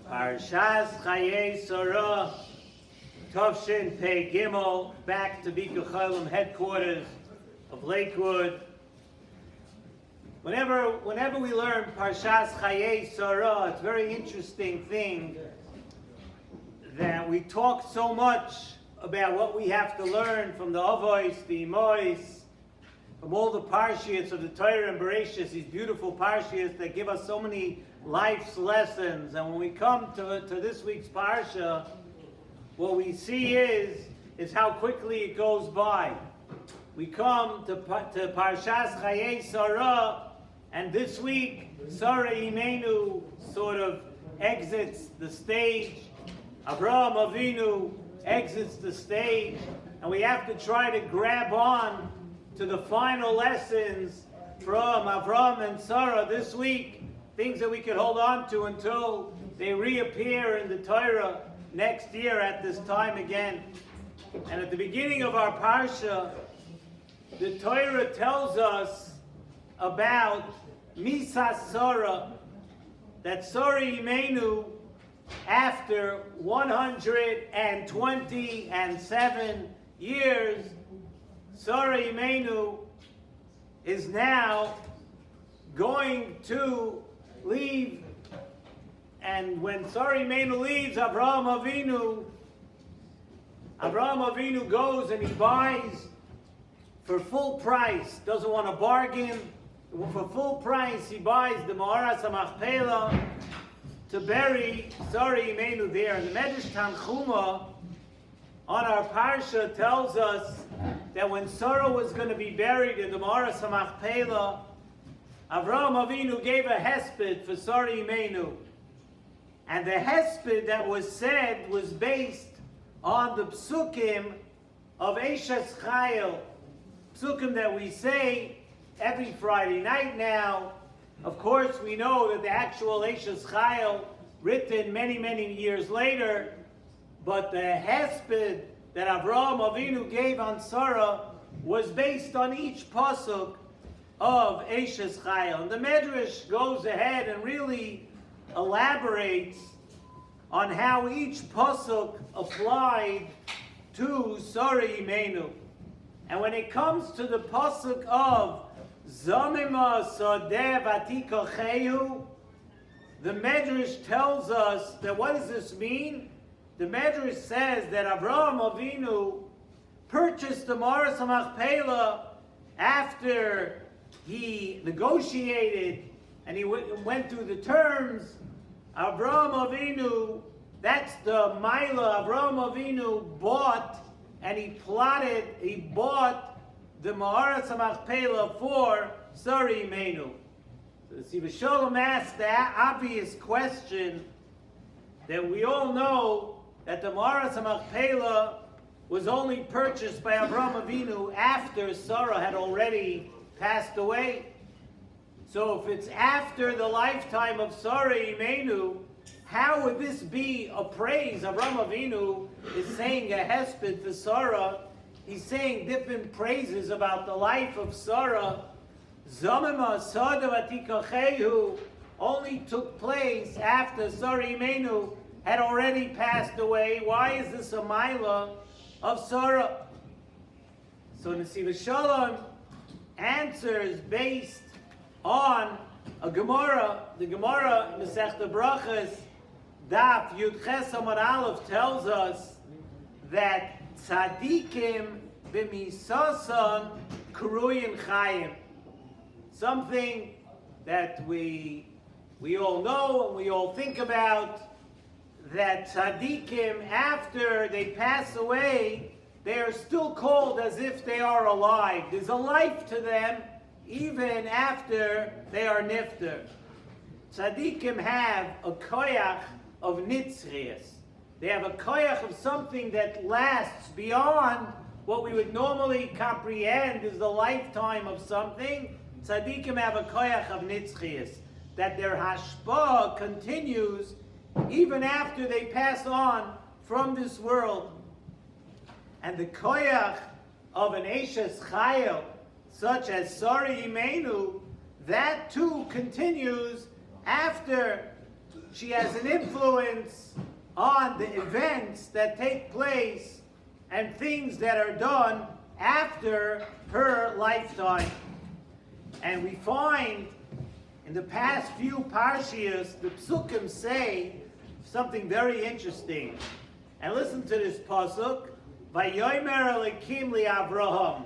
S.S.S. Chayei Sarah, Tufshin Pei Gimel, back to Bika Chaylim headquarters of Lakewood. Whenever we learn Parshas Chayei Sarah, it's a very interesting thing that we talk so much about what we have to learn from the Avos, the Imois, from all the Parshias of the Torah and Bereshis, these beautiful Parshias that give us so many life's lessons. And when we come to this week's Parsha, what we see is how quickly it goes by. We come to Parshas Chayei Sarah, and this week, Sarah Imenu sort of exits the stage. Avraham Avinu exits the stage, and we have to try to grab on to the final lessons from Avraham and Sarah this week, things that we could hold on to until they reappear in the Torah next year at this time again. And at the beginning of our Parsha, the Torah tells us about Misas Sarah, that Sarah Imenu, after 127 years, Sarah Imenu is now going to leave. And when Sarah Imenu leaves, Avraham Avinu goes and he buys for full price, doesn't want to bargain. For full price, he buys the Ma'aras HaMachpelah to bury Sarah Imenu there. And the Medrash Tanchuma on our Parsha tells us that when Sarah was going to be buried in the Ma'aras HaMachpelah, Avraham Avinu gave a hesped for Sarah Imenu. And the hesped that was said was based on the psukim of Eishes Chayil, psukim that we say every Friday night now. Of course, we know that the actual Eishes Chayil, written many, many years later, but the hesped that Avraham Avinu gave on Sarah was based on each pasuk of Eishes Chayil. And the Medrash goes ahead and really elaborates on how each pasuk applied to Sarah Imenu. And when it comes to the pasuk of Zamima Sadeh Vatikochehu, the Medrash tells us that what does this mean? The Medrash says that Avraham Avinu purchased the Ma'aras HaMachpelah after he negotiated and he went through the terms. Avraham Avinu, that's the Maila. Avraham Avinu bought and he bought the Ma'aras HaMachpelah for Sarah Imenu. So Nesivos Shalom asked the obvious question that we all know, that the Ma'aras HaMachpelah was only purchased by Avraham Avinu after Sarah had already passed away. So if it's after the lifetime of Sarah Imenu, how would this be a praise? Avraham Avinu is saying a hesped to Sarah. He's saying different praises about the life of Sarah. Zamima Sada Vatikochehu only took place after Sarah Imenu had already passed away. Why is this a Maila of Sarah? So Nesivos Shalom answers based on a Gemara. The Gemara, Masechta Brachas, Daf Yud Ches Amud Aleph, tells us that tzadikim b'misasan kruyin chayim. Something that we all know and we all think about, that tzadikim, after they pass away, they are still called as if they are alive. There's a life to them even after they are nifter. Tzadikim have a koyach of nitzrius. They have a koyach of something that lasts beyond what we would normally comprehend is the lifetime of something. Tzadikim have a koyach of nitzrius, that their hashpah continues even after they pass on from this world. And the koyach of an Eishes Chayil, such as Sarah Imenu, that too continues after she has an influence on the events that take place and things that are done after her lifetime. And we find in the past few parshias, the psukim say something very interesting. And listen to this pasuk. Vayomer Elokim li Avraham.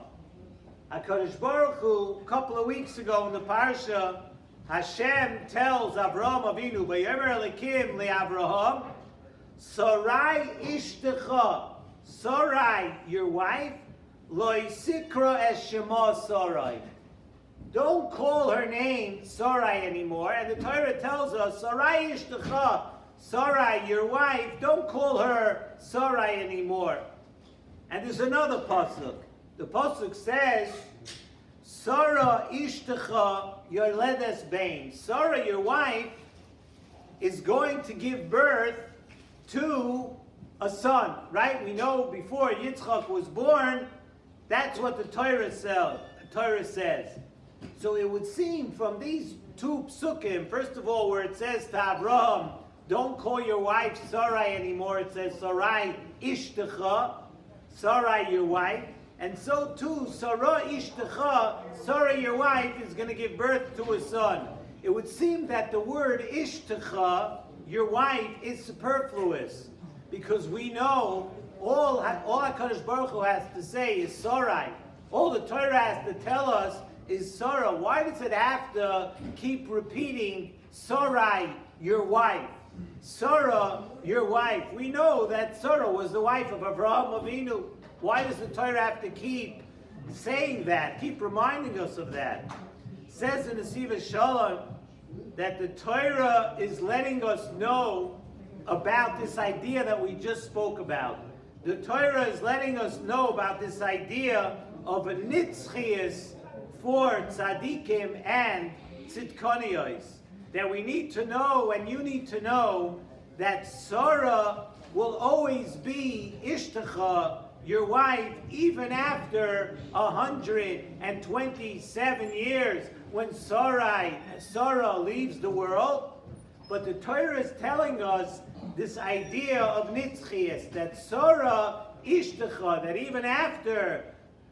HaKadosh Baruch Hu, a couple of weeks ago in the parsha, Hashem tells Avraham Avinu, Vayomer Elokim li Avraham, Sarai ishtecha, Sarai, your wife, lo yisikra es shema Sarai. Don't call her name Sarai anymore. And the Torah tells us, Sarai ishtecha, Sarai, your wife, don't call her Sarai anymore. And there's another pasuk. The pasuk says, Sarah ishtecha yoledes bein. Sarah, your wife, is going to give birth to a son, right? We know before Yitzchak was born, that's what the Torah says. So it would seem from these two psukim, first of all, where it says to Abraham, don't call your wife Sarai anymore, it says Sarai ishtecha, Sarai your wife, and so too, Sarah ishtecha, Sarai your wife, is going to give birth to a son. It would seem that the word ishtecha, your wife, is superfluous, because we know all HaKadosh Baruch Hu has to say is Sarai. All the Torah has to tell us is Sarah. Why does it have to keep repeating Sarai, your wife? Sarah, your wife. We know that Sarah was the wife of Avraham Avinu. Why does the Torah have to keep saying that, keep reminding us of that? It says in Nesivos Shalom that the Torah is letting us know about this idea that we just spoke about. The Torah is letting us know about this idea of a nitzchias for tzaddikim and tzidkoniyos. That we need to know, and you need to know, that Sarah will always be ishtecha, your wife, even after 127 years when Sarah leaves the world. But the Torah is telling us this idea of nitzchias, that Sarah ishtecha, that even after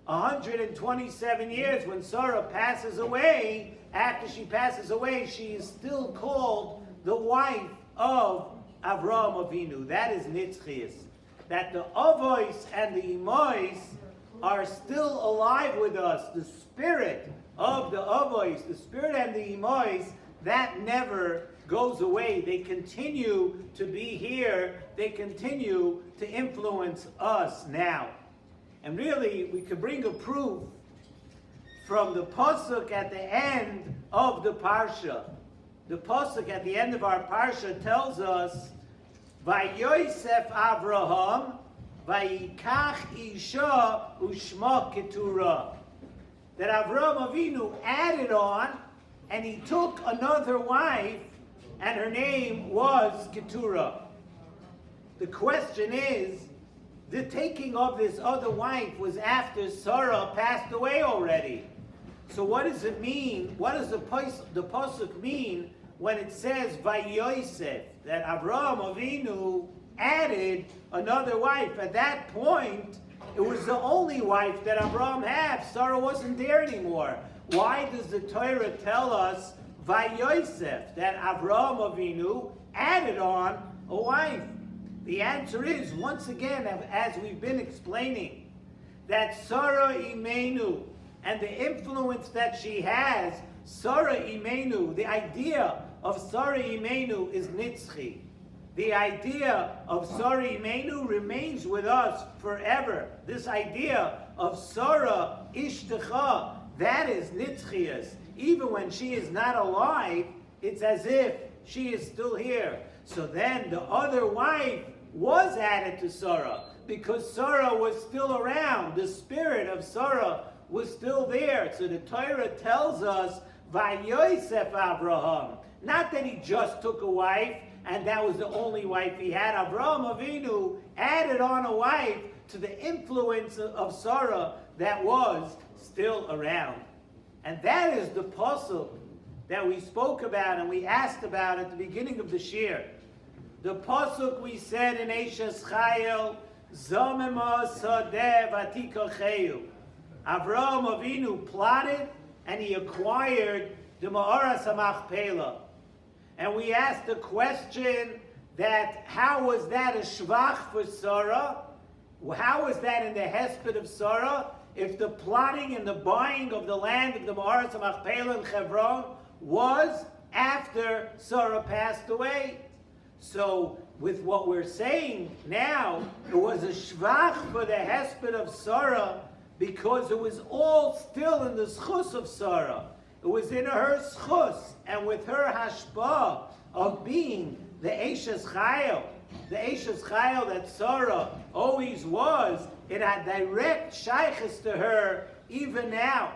127 years, when Sarah passes away, after she passes away, she is still called the wife of Avraham Avinu. That is nitzchias. That the avois and the imois are still alive with us. The spirit of the avois, the spirit and the imois, that never goes away. They continue to be here. They continue to influence us now. And really, we could bring a proof from the pasuk at the end of the parsha. The pasuk at the end of our parsha tells us, Vayosef Avraham, Vayikach Isha Ushma Keturah. That Avraham Avinu added on, and he took another wife, and her name was Keturah. The question is, the taking of this other wife was after Sarah passed away already. So what does it mean? What does the pasuk mean when it says Vayosef, that Avraham Avinu added another wife? At that point, it was the only wife that Avraham had. Sarah wasn't there anymore. Why does the Torah tell us Vayosef, that Avraham Avinu added on a wife? The answer is, once again, as we've been explaining, that Sarah Imenu and the influence that she has, Sarah Imenu, the idea of Sarah Imenu is nitzchi. The idea of Sarah Imenu remains with us forever. This idea of Sarah Ishtecha, that is nitzchias. Even when she is not alive, it's as if she is still here. So then the other wife was added to Sarah because Sarah was still around. The spirit of Sarah was still there. So the Torah tells us, Vayosef Avraham. Not that he just took a wife and that was the only wife he had. Avraham Avinu added on a wife to the influence of Sarah that was still around. And that is the pasuk that we spoke about and we asked about at the beginning of the shir. The pasuk we said in S.S.S. Nesivos Shalom Chayei. Avraham Avinu plotted and he acquired the Ma'aras HaMachpelah. And we asked the question that how was that a shvach for Sarah? How was that in the hesped of Sarah? If the plotting and the buying of the land of the Ma'aras HaMachpelah in Hebron was after Sarah passed away. So with what we're saying now, it was a shvach for the hesped of Sarah because it was all still in the schus of Sarah. It was in her schus, and with her hashpah of being the Eishes Chayil, that Sarah always was, it had direct shaykhs to her even now.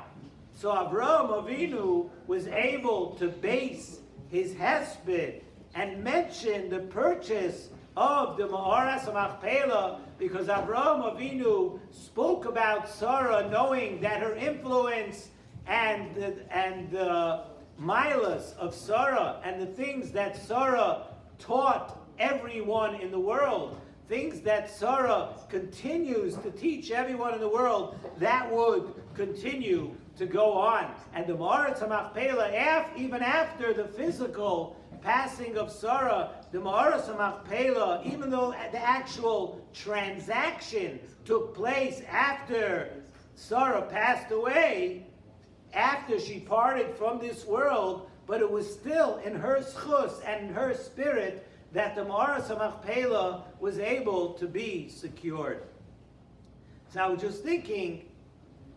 So Avraham Avinu was able to base his hesped and mention the purchase of the Ma'aras HaMachpelah because Avraham Avinu spoke about Sarah, knowing that her influence and the milas of Sarah and the things that Sarah taught everyone in the world, things that Sarah continues to teach everyone in the world, that would continue to go on. And the Ma'aras HaMachpelah, even after the physical passing of Sarah, the Ma'aras HaMachpelah, even though the actual transaction took place after Sarah passed away, after she parted from this world, but it was still in her schus and in her spirit that the Ma'aras HaMachpelah was able to be secured. So I was just thinking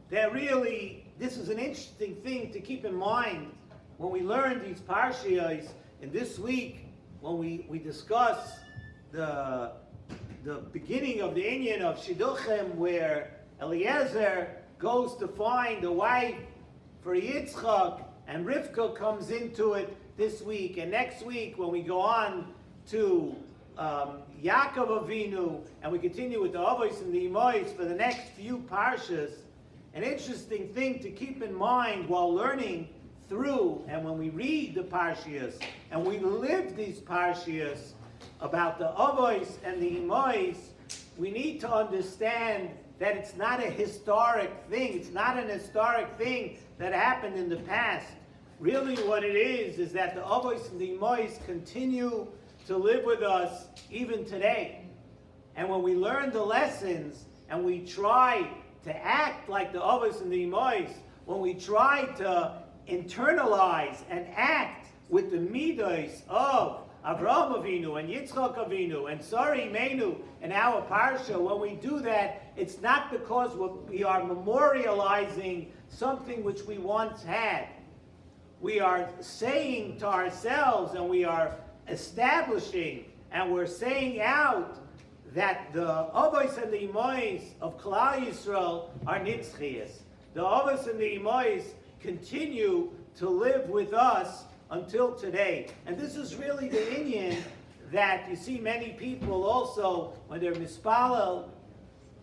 that really this is an interesting thing to keep in mind when we learn these parshiyos. And this week, when we discuss the beginning of the inyan of Shidduchim, where Eliezer goes to find a wife for Yitzchak, and Rivka comes into it this week, and next week when we go on to Yaakov Avinu, and we continue with the Avos and the Imois for the next few parshas, an interesting thing to keep in mind while learning through, and when we read the parshiyas and we live these parshiyas about the Avos and the Imois, we need to understand that it's not a historic thing. It's not an historic thing that happened in the past. Really what it is that the Avos and the Imois continue to live with us even today. And when we learn the lessons and we try to act like the Avos and the Imois, when we try to internalize and act with the midos of Avraham Avinu and Yitzchak Avinu and Sarah Imenu in our parsha, when we do that, it's not because we are memorializing something which we once had. We are saying to ourselves, and we are establishing, and we're saying out that the Avos and the Imois of Klal Yisrael are nitzchias. The Avos and the Imois continue to live with us until today. And this is really the inyan that you see many people also, when they're mispalel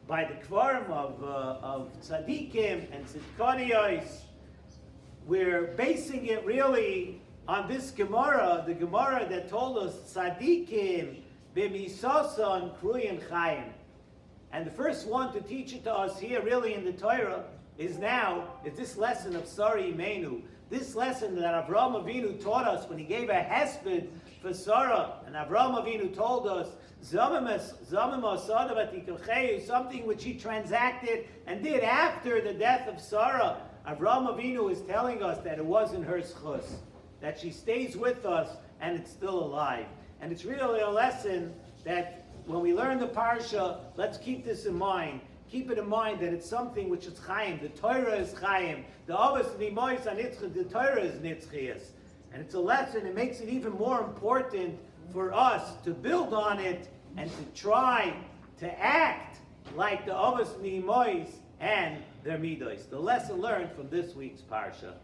by the kvarim of tzaddikim and tzidkoniyos, we're basing it really on this Gemara, the Gemara that told us tzaddikim b'misason kruyim chayim. And the first one to teach it to us here really in the Torah is this lesson of Sarah Imenu. This lesson that Avraham Avinu taught us when he gave a hesped for Sarah, and Avraham Avinu told us something which he transacted and did after the death of Sarah. Avraham Avinu is telling us that it wasn't her schus, that she stays with us and it's still alive. And it's really a lesson that when we learn the parsha, let's keep this in mind. Keep it in mind that it's something which is Chaim. The Torah is Chaim. The Avos and the Imois are Nitzchias. The Torah is Nitzchias. And it's a lesson. It makes it even more important for us to build on it and to try to act like the Avos and the Imois and their Midos. The lesson learned from this week's Parsha.